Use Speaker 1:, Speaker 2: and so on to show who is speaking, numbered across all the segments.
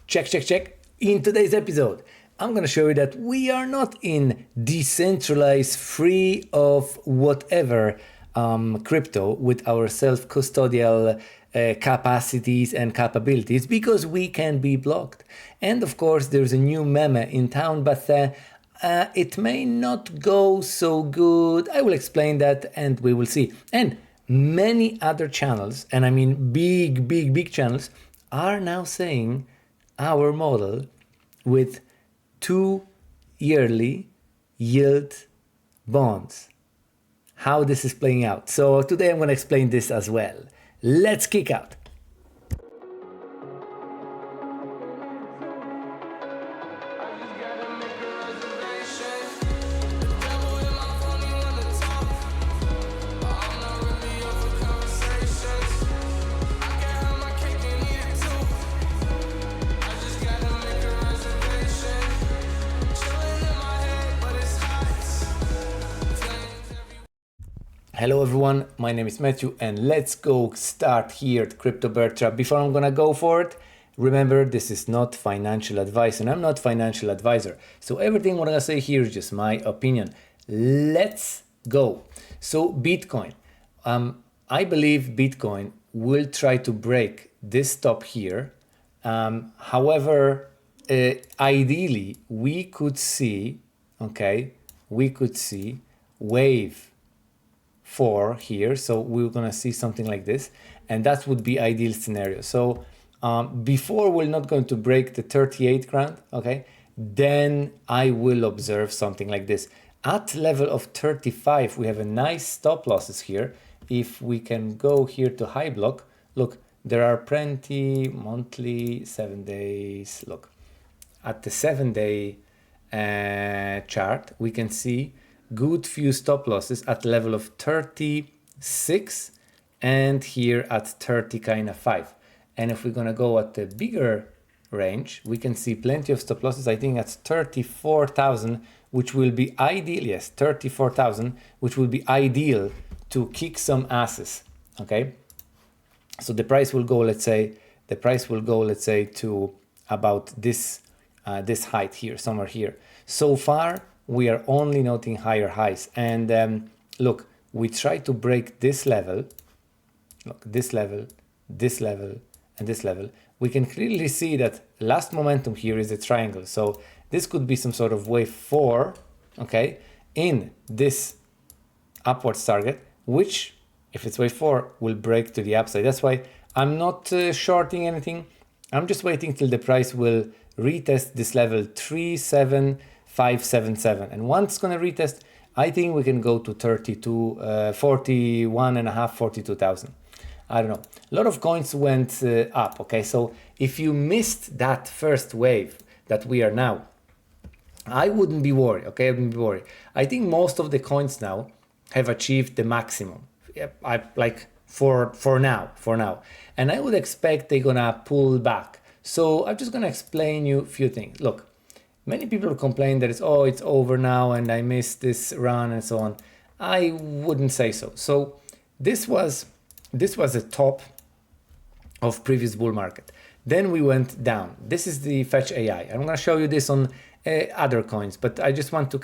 Speaker 1: Check. In today's episode, I'm going to show you that we are not in decentralized, free of whatever crypto with our self-custodial capacities and capabilities, because we can be blocked. And of course, there's a new meme in town, but it may not go so good. I will explain that and we will see. And many other channels, and I mean big channels, are now saying our model with 2 yearly yield bonds, how this is playing out. So today I'm going to explain this as well. Let's kick out. Hello everyone, my name is Matthew and let's go start here at Crypto Bear Trap. Before I'm gonna go for it, remember this is not financial advice and I'm not financial advisor. So everything what I'm gonna say here is just my opinion. Let's go. So Bitcoin, I believe Bitcoin will try to break this top here. However, ideally we could see, wave 4 here, so we're gonna see something like this, and that would be ideal scenario. So before we're not going to break the 38 grand, okay, then I will observe something like this. At level of 35 we have a nice stop losses here. If we can go here to high block, look, there are plenty monthly, 7 days. Look at the 7-day chart, we can see good few stop losses at level of 36 and here at 30 kind of 5. And if we're gonna go at the bigger range, we can see plenty of stop losses. I think at 34,000, which will be ideal. Yes, 34,000, which will be ideal to kick some asses. Okay, so the price will go, let's say to about this this height here, somewhere here. So far we are only noting higher highs, and look, we try to break this level. Look, this level, this level, and this level. We can clearly see that last momentum here is a triangle. So this could be some sort of wave 4, okay, in this upwards target, which, if it's wave 4, will break to the upside. That's why I'm not shorting anything. I'm just waiting till the price will retest this level 37577, and once it's going to retest, I think we can go to 42,000. I don't know, a lot of coins went up. Okay, so if you missed that first wave that we are now, I wouldn't be worried. Okay, I wouldn't be worried. I think most of the coins now have achieved the maximum. I like for now, and I would expect they're gonna pull back. So I'm just gonna explain you a few things. Look, many people complain that it's over now and I missed this run and so on. I wouldn't say so. So this was a top of previous bull market. Then we went down. This is the Fetch AI. I'm gonna show you this on other coins, but I just want to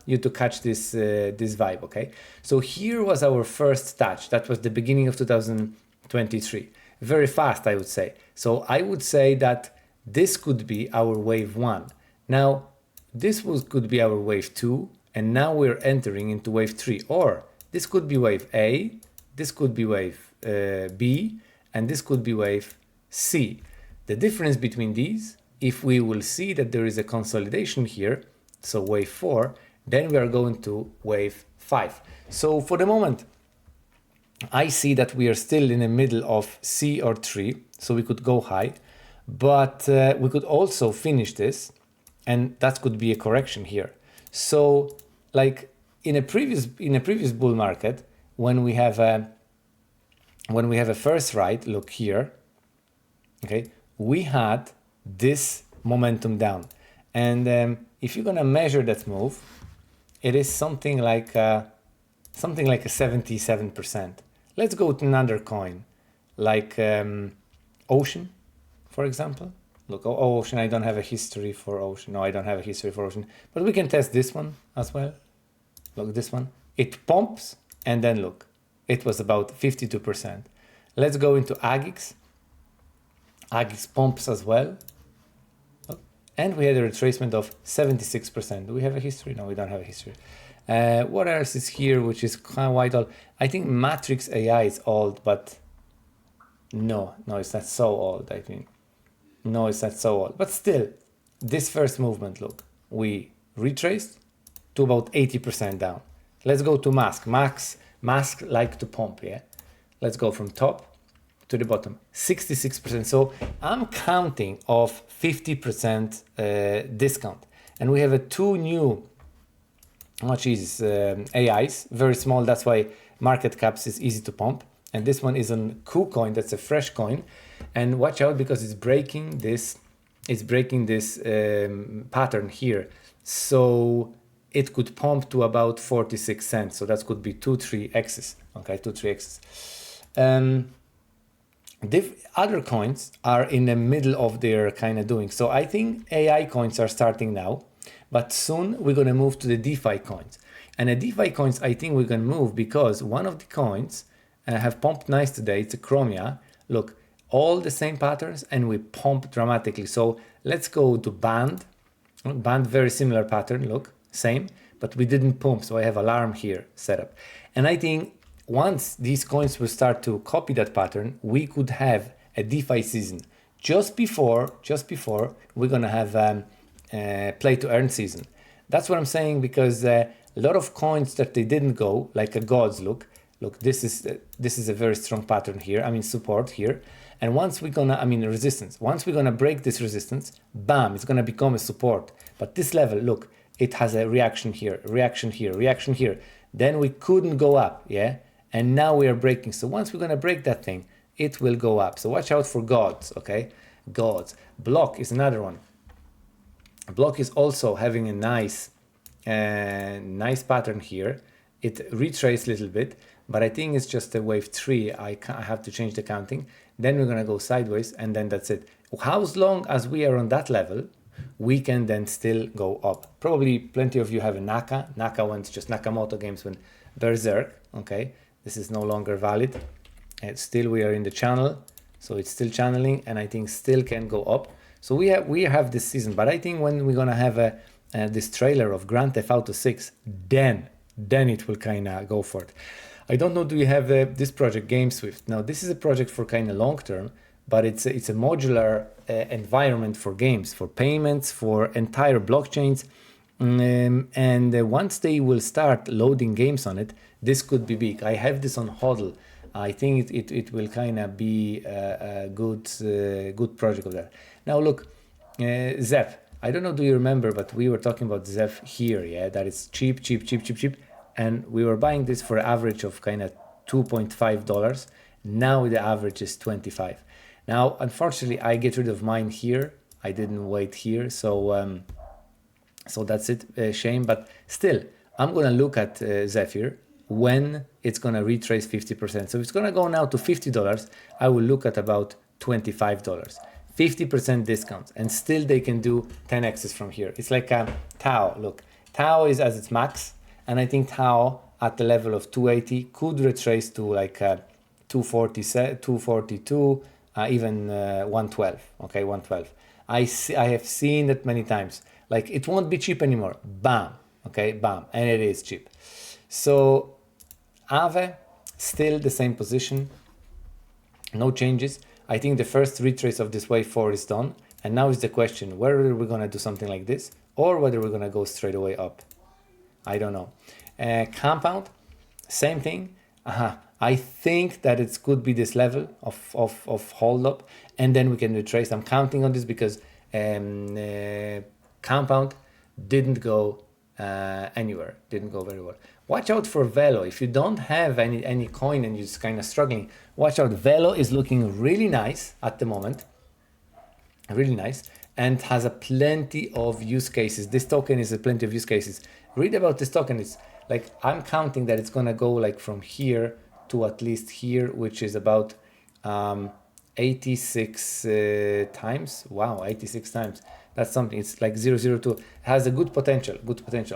Speaker 1: you to catch this this vibe. Okay, so here was our first touch. That was the beginning of 2023. Very fast, I would say. So I would say that this could be our wave 1. Now this could be our wave 2, and now we're entering into wave 3, or this could be wave A, this could be wave B, and this could be wave C. The difference between these, if we will see that there is a consolidation here, so wave 4, then we are going to wave 5. So for the moment, I see that we are still in the middle of C or 3, so we could go high, but we could also finish this, and that could be a correction here. So like in a previous bull market, when we have a first ride, look here, okay, we had this momentum down, and if you're gonna measure that move, it is something like a 77%. Let's go to another coin, like Ocean, for example. Look, Ocean, I don't have a history for Ocean. No, I don't have a history for Ocean. But we can test this one as well. Look, this one. It pumps, and then look, it was about 52%. Let's go into Agix. Agix pumps as well. Look, and we had a retracement of 76%. Do we have a history? No, we don't have a history. What else is here, which is quite old? I think Matrix AI is old, but no, it's not so old, I think. No, it's not so old. But still, this first movement, look, we retraced to about 80% down. Let's go to Mask. Mask like to pump, yeah? Let's go from top to the bottom, 66%. So I'm counting of 50% discount. And we have a two new, how much is AIs, very small. That's why market caps is easy to pump. And this one is on KuCoin, that's a fresh coin. And watch out because it's breaking this pattern here. So it could pump to about 46 cents. So that could be 2-3x's, okay, 2-3x's. Other coins are in the middle of their kind of doing. So I think AI coins are starting now, but soon we're going to move to the DeFi coins. And the DeFi coins, I think we're going to move because one of the coins have pumped nice today. It's a Chromia. Look, all the same patterns and we pump dramatically. So let's go to Band. Band, very similar pattern, look, same, but we didn't pump. So I have alarm here set up. And I think once these coins will start to copy that pattern, we could have a DeFi season just before we're going to have play to earn season. That's what I'm saying, because a lot of coins that they didn't go, like a Gods, look, this is a very strong pattern here. I mean, support here. And once we're gonna, resistance. Once we're gonna break this resistance, bam, it's gonna become a support. But this level, look, it has a reaction here, reaction here, reaction here. Then we couldn't go up, yeah? And now we are breaking. So once we're gonna break that thing, it will go up. So watch out for Gods, okay? Gods. Block is another one. Block is also having a nice pattern here. It retraced a little bit, but I think it's just a wave 3. I have to change the counting. Then we're going to go sideways, and then that's it. How long as we are on that level, we can then still go up. Probably plenty of you have a Naka. Naka went, just Nakamoto games went berserk, okay? This is no longer valid. And still we are in the channel, so it's still channeling, and I think still can go up. So we have this season, but I think when we're going to have this trailer of Grand Theft Auto 6, then it will kind of go for it. I don't know, do you have this project, GameSwift? Now, this is a project for kind of long term, but it's a modular environment for games, for payments, for entire blockchains. And once they will start loading games on it, this could be big. I have this on HODL. I think it will kind of be a good project of that. Now, look, Zeph. I don't know, do you remember, but we were talking about Zeph here, yeah? That is cheap. And we were buying this for an average of kind of $2.5. Now the average is 25. Now, unfortunately, I get rid of mine here. I didn't wait here. So that's it. Shame. But still, I'm going to look at Zephyr when it's going to retrace 50%. So if it's going to go now to $50, I will look at about $25. 50% discount. And still they can do 10x's from here. It's like Tau. Look, Tau is as its max. And I think Tau at the level of 280 could retrace to like 240, 242, even 112. Okay, 112. I have seen it many times. Like it won't be cheap anymore. Bam. Okay, bam. And it is cheap. So Aave, still the same position. No changes. I think the first retrace of this wave 4 is done. And now is the question, whether we're going to do something like this or whether we're going to go straight away up. I don't know. Compound, same thing. I think that it could be this level of hold up, and then we can retrace. I'm counting on this because Compound didn't go anywhere, didn't go very well. Watch out for Velo. If you don't have any coin and you're just kind of struggling, watch out. Velo is looking really nice at the moment, really nice, and has a plenty of use cases. This token is a plenty of use cases. Read about this token. It's like, I'm counting that it's gonna go like from here to at least here, which is about 86 times. Wow, 86 times. That's something. It's like 002. It has a good potential,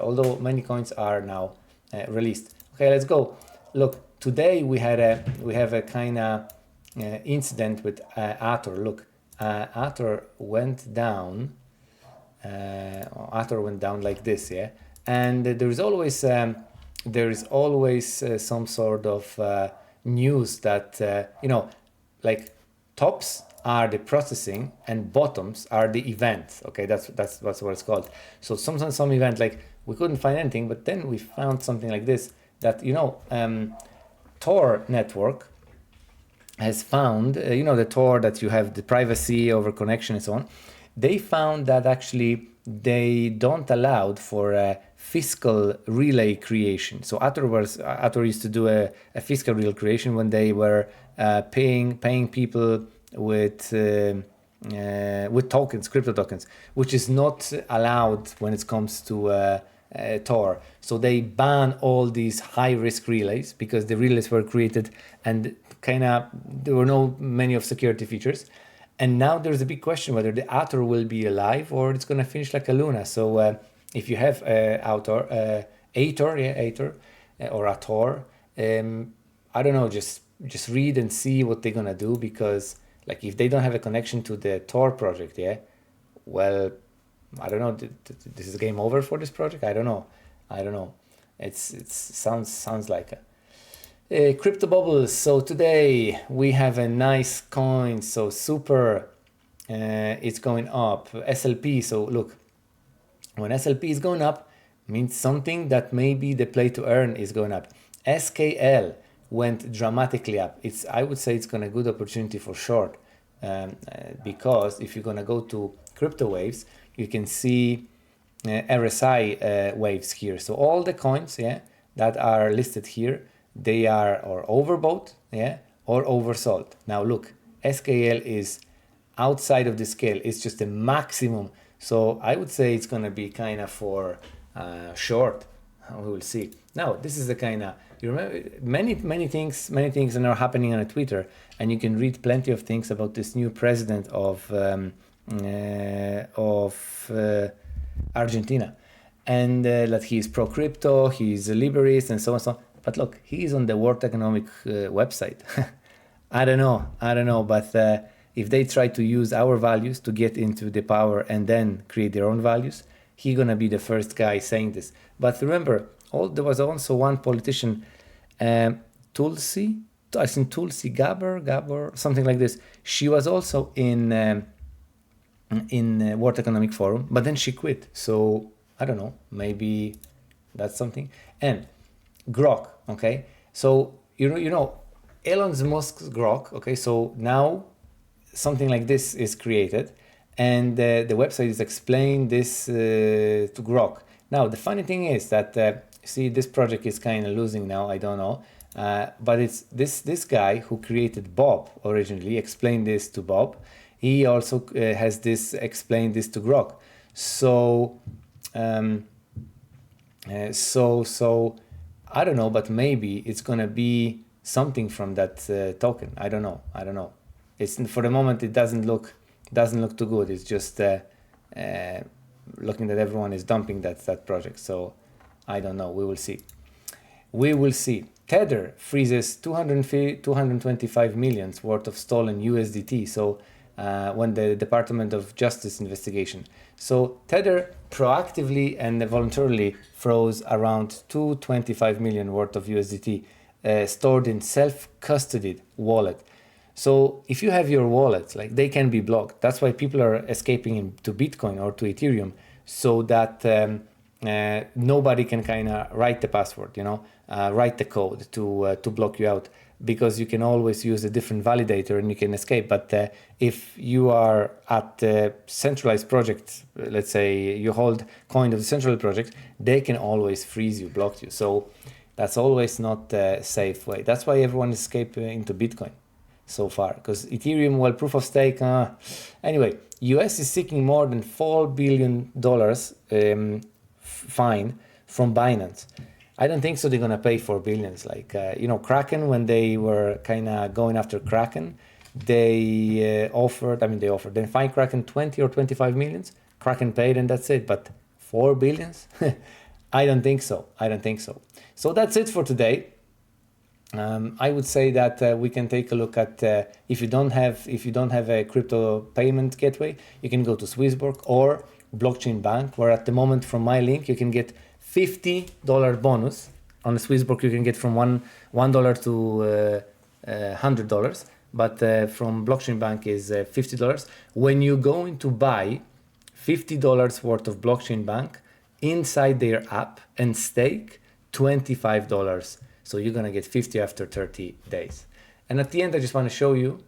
Speaker 1: although many coins are now released. Okay, let's go. Look, today we have a kind of incident with ATOR. Look, ATOR went down. ATOR went down like this, yeah. And there is always some sort of news that like tops are the processing and bottoms are the event. Okay, that's what it's called. So sometimes some event, like we couldn't find anything, but then we found something like this, that Tor network has found, the Tor that you have the privacy over connection and so on. They found that actually they don't allow for fiscal relay creation. So ATOR used to do a fiscal relay creation when they were paying people with tokens, crypto tokens, which is not allowed when it comes to Tor. So they ban all these high risk relays because the relays were created and there were no many of security features. And now there's a big question whether the ATOR will be alive or it's going to finish like a Luna. So if you have ATOR or ATOR, I don't know, just read and see what they're going to do, because like if they don't have a connection to the Tor project, well, I don't know, this is game over for this project. I don't know. It sounds like a crypto bubbles. So today we have a nice coin. So super, it's going up. SLP. So look, when SLP is going up, means something that maybe the play to earn is going up. SKL went dramatically up. I would say it's going to good opportunity for short, because if you're going to go to crypto waves, you can see RSI waves here. So all the coins, that are listed here, they are or overbought, or oversold. Now look, SKL is outside of the scale. It's just a maximum. So I would say it's going to be kind of for short. We will see. Now this is the kind of, you remember, many things are now happening on Twitter, and you can read plenty of things about this new president of Argentina, and that he is pro crypto, he's a liberist, and so on, so on. But look, he is on the World Economic website. I don't know, but if they try to use our values to get into the power and then create their own values, he's gonna be the first guy saying this. But remember, there was also one politician, Tulsi Gabbard, something like this. She was also in World Economic Forum, but then she quit. So I don't know, maybe that's something. And Grok, okay. So you know Elon Musk's Grok, okay. So now something like this is created, and the website is explained this to Grok. Now the funny thing is that see, this project is kind of losing now. I don't know, but it's this guy who created Bob originally explained this to Bob. He also has explained this to Grok. So so I don't know, but maybe it's gonna be something from that token. I don't know. It's, for the moment, it doesn't look too good. It's just looking that everyone is dumping that project. So I don't know. We will see. Tether freezes 225 millions worth of stolen USDT. So when the Department of Justice investigation. So Tether proactively and voluntarily froze around 225 million worth of USDT stored in self-custodied wallet. So if you have your wallets, like, they can be blocked. That's why people are escaping into Bitcoin or to Ethereum, so that nobody can kind of write the password, write the code to block you out, because you can always use a different validator and you can escape. But if you are at the centralized project, let's say you hold coin of the central project, they can always freeze you, block you. So that's always not a safe way. That's why everyone escaped into Bitcoin so far, because Ethereum, well, proof of stake. Anyway, US is seeking more than $4 billion fine from Binance. I don't think so they're going to pay $4 billion. Like, Kraken, when they were kind of going after Kraken, they offered, then fine Kraken 20 or 25 millions, Kraken paid and that's it, but 4 billions? I don't think so. So that's it for today. I would say that we can take a look at if you don't have a crypto payment gateway, you can go to Swissborg or Blockchain Bank, where at the moment from my link you can get $50 bonus. On the Swissborg you can get from $1 to $100, but from Blockchain Bank is $50. When you're going to buy $50 worth of Blockchain Bank inside their app and stake $25. So you're gonna get 50 after 30 days. And at the end, I just want to show you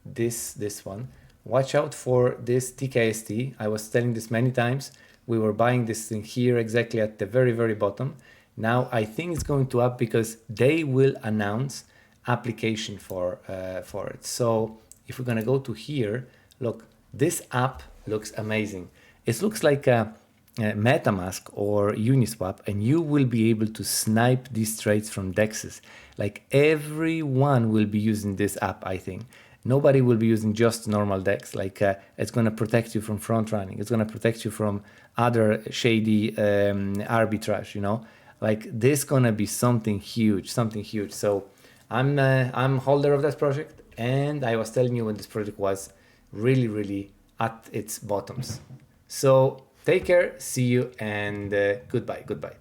Speaker 1: this one. Watch out for this TKST. I was telling this many times. We were buying this thing here exactly at the very, very bottom. Now I think it's going to up because they will announce application for it. So if we're gonna go to here, look, this app looks amazing. It looks like a MetaMask or Uniswap, and you will be able to snipe these trades from DEXs. Like everyone will be using this app, I think. Nobody will be using just normal DEX. Like it's going to protect you from front running. It's going to protect you from other shady arbitrage, you know? Like this going to be something huge. So I'm holder of that project, and I was telling you when this project was really, really at its bottoms. So take care, see you, and goodbye.